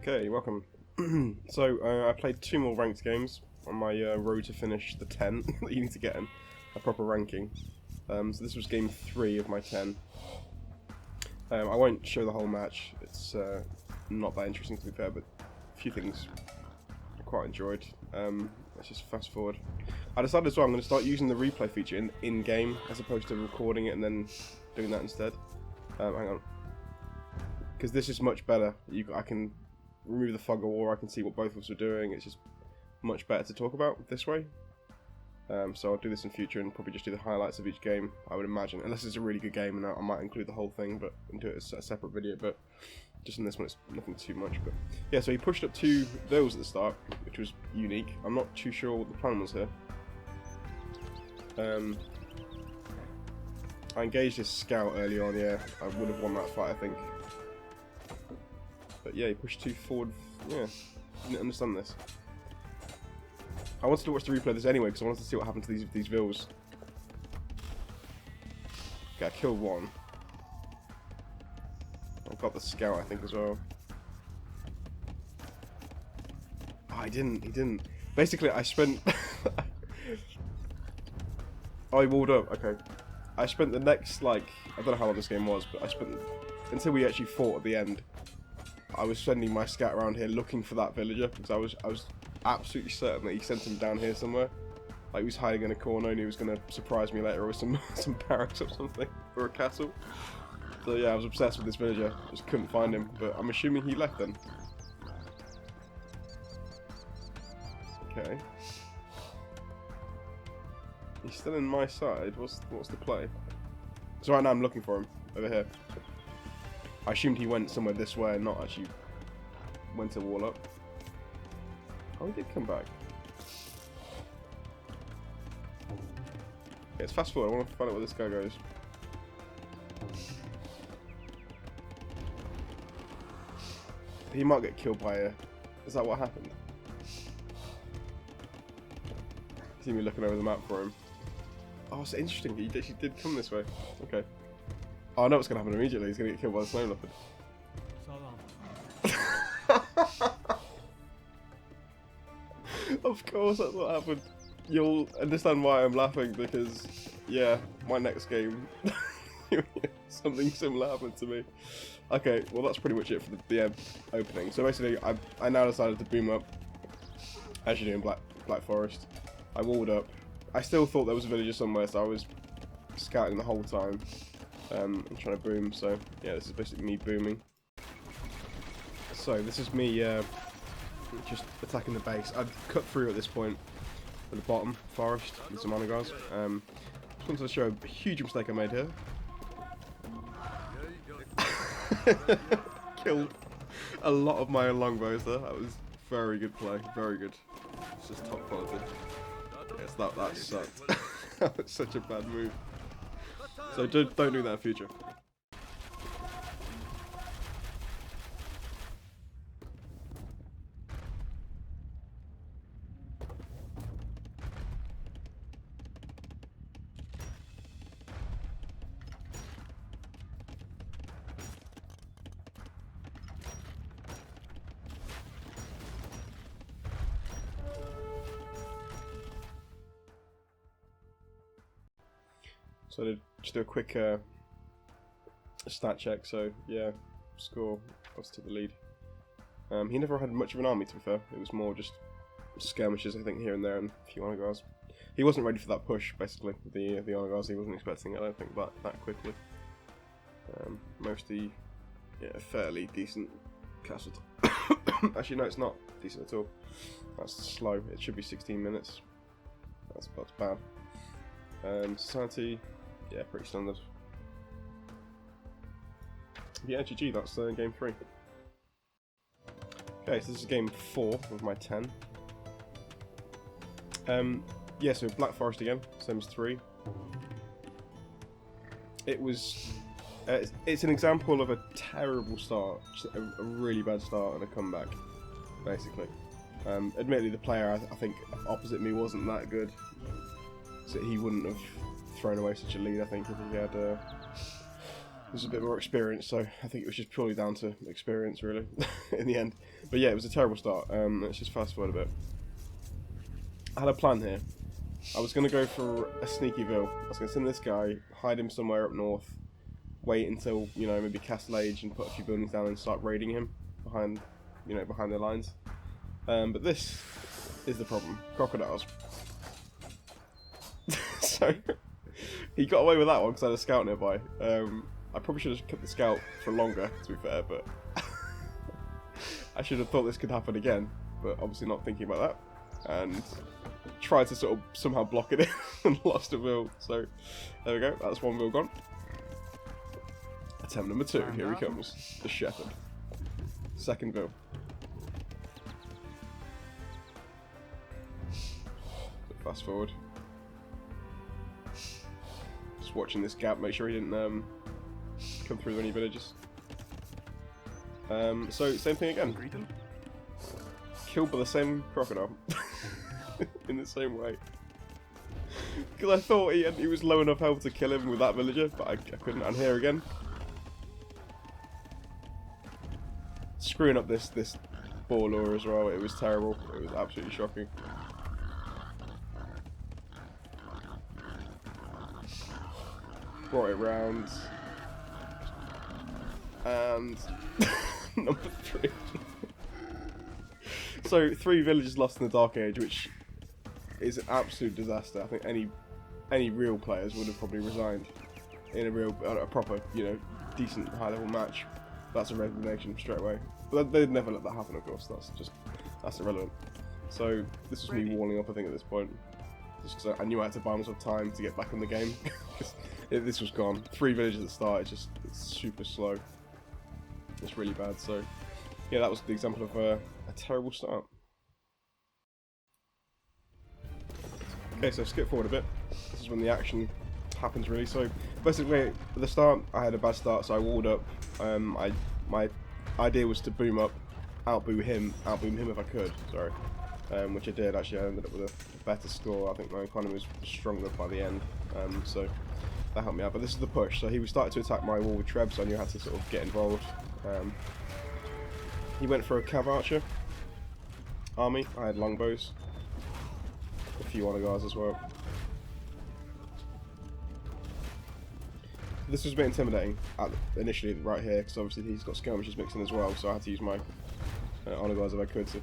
Okay, welcome. I played 2 more ranked games on my road to finish the 10 that you need to get in a proper ranking. So this was game 3 of my 10. I won't show the whole match, it's not that interesting to be fair, but a few things I quite enjoyed. Let's just fast forward. I decided as well I'm going to start using the replay feature in-game as opposed to recording it and then doing that instead. Hang on. Because this is much better. I can remove the fog of war, I can see what both of us are doing, it's just much better to talk about this way. So I'll do this in future and probably just do the highlights of each game, I would imagine, unless it's a really good game and I might include the whole thing and do it as a separate video, but just in this one it's nothing too much. But yeah, so he pushed up 2 vills at the start, which was unique. I'm not too sure what the plan was here. I engaged his scout early on, yeah, I would have won that fight I think. But yeah, he pushed 2 forward, yeah, didn't understand this. I wanted to watch the replay of this anyway because I wanted to see what happened to these vills. Okay, I killed 1. I've got the scout I think as well. Oh, he didn't. Basically I spent... Oh, he walled up, okay. I spent the next, like, I don't know how long this game was, but I spent, until we actually fought at the end, I was sending my scout around here looking for that villager, because I was absolutely certain that he sent him down here somewhere. Like, he was hiding in a corner and he was going to surprise me later with some barracks or something, or a castle. So yeah, I was obsessed with this villager, just couldn't find him, but I'm assuming he left then. Okay. He's still in my side, what's the play? So right now I'm looking for him, over here. I assumed he went somewhere this way and not actually went to wall up. Oh, he did come back. Okay, let's fast forward. I want to find out where this guy goes. He might get killed by a... Is that what happened? See me looking over the map for him. Oh, it's interesting. He actually did come this way. Okay. Oh, I know what's going to happen immediately. He's going to get killed by the snow leopard. Of course, that's what happened. You'll understand why I'm laughing because, yeah, my next game, something similar happened to me. Okay, well that's pretty much it for the opening. So basically, I now decided to boom up, as you do in Black Forest. I walled up. I still thought there was a villager somewhere, so I was scouting the whole time and trying to boom. So yeah, this is basically me booming. So this is me just attacking the base. I've cut through at this point at the bottom forest with some onagars. Just wanted to show a huge mistake I made here. Killed a lot of my longbows there. That was very good play, very good. It's just top quality. Yes, that sucked. That was such a bad move. So don't do that in future. So just do a quick stat check. So yeah, score us to the lead. He never had much of an army, to be fair. It was more just skirmishes, I think, here and there, and a few onagars. He wasn't ready for that push, basically. The onagars, he wasn't expecting it. I don't think that quickly. Mostly, yeah, fairly decent castle. Actually, no, it's not decent at all. That's slow. It should be 16 minutes. That's bad. Society. Yeah, pretty standard. Yeah, GG, that's game 3. Okay, so this is game 4 of my 10. Yeah, so Black Forest again, same as 3. It was... it's an example of a terrible start, just a really bad start and a comeback, basically. Admittedly, the player, I think, opposite me wasn't that good, so he wouldn't have thrown away such a lead, I think, if he had was a bit more experience, so I think it was just purely down to experience, really, in the end. But yeah, it was a terrible start. Let's just fast forward a bit. I had a plan here. I was going to go for a sneaky bill. I was going to send this guy, hide him somewhere up north, wait until, you know, maybe Castle Age and put a few buildings down and start raiding him behind, you know, behind their lines. But this is the problem. Crocodiles. So, he got away with that one because I had a scout nearby. I probably should have kept the scout for longer, to be fair, but I should have thought this could happen again, but obviously not thinking about that. And tried to sort of somehow block it in and lost a bill. So, there we go. That's one bill gone. Attempt number 2. Here he comes. The Shepherd. Second bill. Fast forward. Just watching this gap, make sure he didn't come through any villages. So same thing again. Killed by the same crocodile in the same way. Because I thought he was low enough health to kill him with that villager, but I couldn't. And here again, screwing up this boar lure as well. It was terrible. It was absolutely shocking. Brought it round, and number 3. So 3 villages lost in the Dark Age, which is an absolute disaster. I think any real players would have probably resigned in a proper, you know, decent high level match. That's a resignation straight away. But they'd never let that happen, of course. That's irrelevant. So this was me walling up, I think, at this point, just because I knew I had to buy myself time to get back in the game. This was gone. 3 villages at the start. It's super slow. It's really bad. So yeah, that was the example of a terrible start. Okay, so skip forward a bit. This is when the action happens, really. So basically, at the start, I had a bad start, so I walled up. My idea was to outboom him if I could. Sorry, which I did. Actually, I ended up with a better score. I think my economy was stronger by the end, so that helped me out. But this is the push. So he was starting to attack my wall with Trebs, so I knew I had to sort of get involved. He went for a Cav Archer army. I had longbows, a few honor guards as well. This was a bit intimidating initially right here, because obviously he's got skirmishers mixed in as well, so I had to use my honor guards if I could to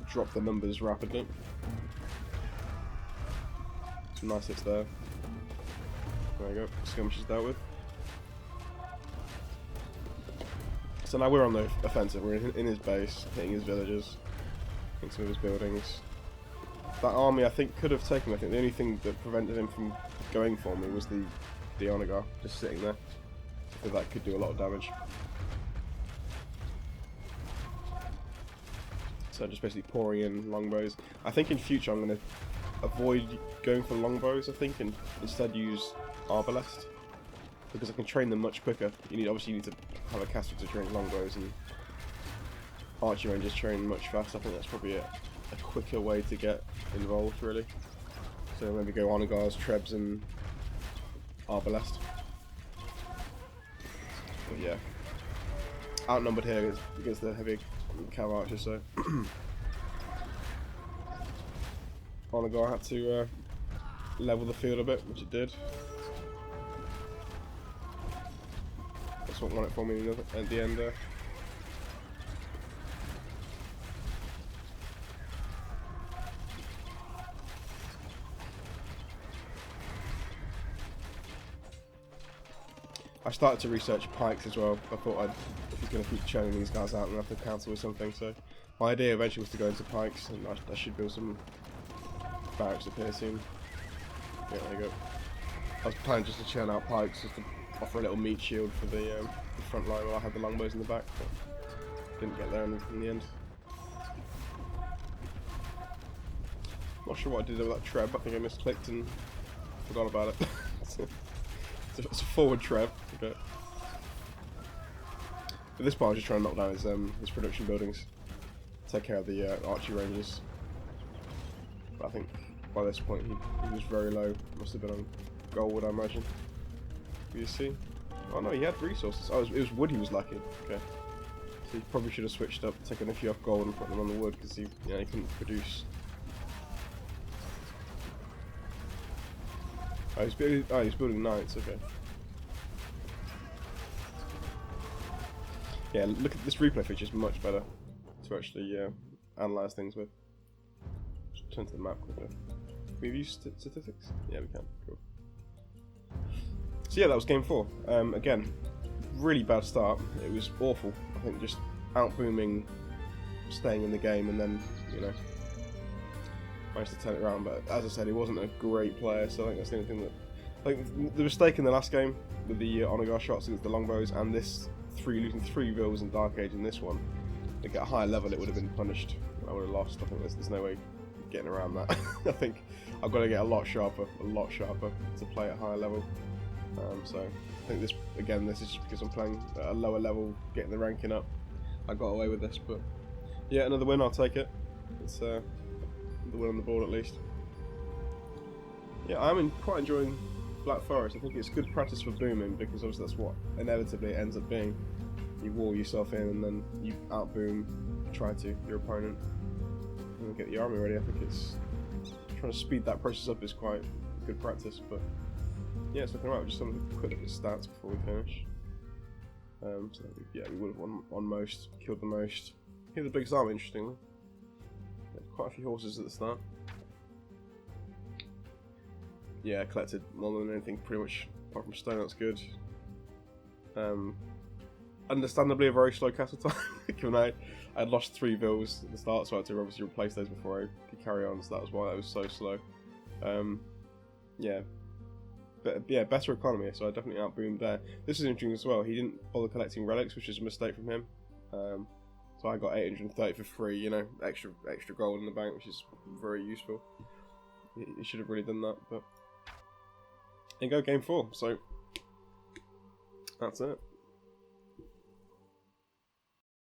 drop the numbers rapidly. Some nice hits there. There you go, skirmishers dealt with. So now we're on the offensive, we're in his base, hitting his villages, hitting some of his buildings. That army I think could have taken me. I think the only thing that prevented him from going for me was the honor guard just sitting there. So that could do a lot of damage. So just basically pouring in longbows. I think in future I'm going to avoid going for longbows, I think, and instead use arbalest, because I can train them much quicker. Obviously you need to have a caster to train longbows, and archer rangers train much faster. I think that's probably a quicker way to get involved, really. So maybe go honor guards, Trebs, and arbalest. But yeah, outnumbered here against the heavy cav archer, so honor guard had to level the field a bit, which it did. That's what won it for me at the end there. I started to research pikes as well. I thought if he's going to keep churning these guys out, I'm going to have to cancel with something. So my idea eventually was to go into pikes, and I should build some barracks up here soon. Yeah, there you go. I was planning just to churn out pikes, just to offer a little meat shield for the front line while I had the longbows in the back, but didn't get there in the end. Not sure what I did with that Treb. I think I misclicked and forgot about it. It's a forward Treb. Okay. At this point, I was just trying to knock down his production buildings, take care of the archery ranges. But I think by this point he was very low. Must have been on gold, I imagine. You see? Oh no, he had resources. Oh, it was wood he was lacking. Okay. So So he probably should have switched up, taken a few off gold and put them on the wood because he couldn't produce. Oh, he's building knights. Okay. Yeah, look at this replay feature. Is much better to actually analyze things with. Just turn to the map quickly. Can we view statistics? Yeah, we can. Cool. So yeah, that was game 4. Again, really bad start. It was awful. I think just out-booming, staying in the game, and then, you know, managed to turn it around. But as I said, he wasn't a great player, so I think that's the only thing that... Like, the mistake in the last game with the Onagar shots against the longbows, and this losing 3 vills in Dark Age in this one, like at a higher level it would have been punished. I would have lost. I think there's no way getting around that. I think I've got to get a lot sharper to play at a higher level. So I think this is just because I'm playing at a lower level, getting the ranking up. I got away with this, but yeah, another win. I'll take it. It's the win on the board at least. Yeah, I'm quite enjoying Black Forest. I think it's good practice for booming because obviously that's what inevitably it ends up being. You wall yourself in and then you outboom, your opponent, and get the army ready. I think it's trying to speed that process up is quite good practice. But yeah, it's looking alright. Just have a quick look at stats before we finish. So yeah, we would have won most, killed the most. Here's the biggest army, interestingly. Quite a few horses at the start. Yeah, collected more than anything, pretty much, apart from stone. That's good. Understandably, a very slow castle time. Given I had lost 3 vills at the start, so I had to obviously replace those before I could carry on. So that was why it was so slow. Yeah. But yeah, better economy, so I definitely outboomed there. This is interesting as well. He didn't bother collecting relics, which is a mistake from him. So I got 830 for free, you know, extra gold in the bank, which is very useful. He should have really done that, but... And go game 4, so... That's it.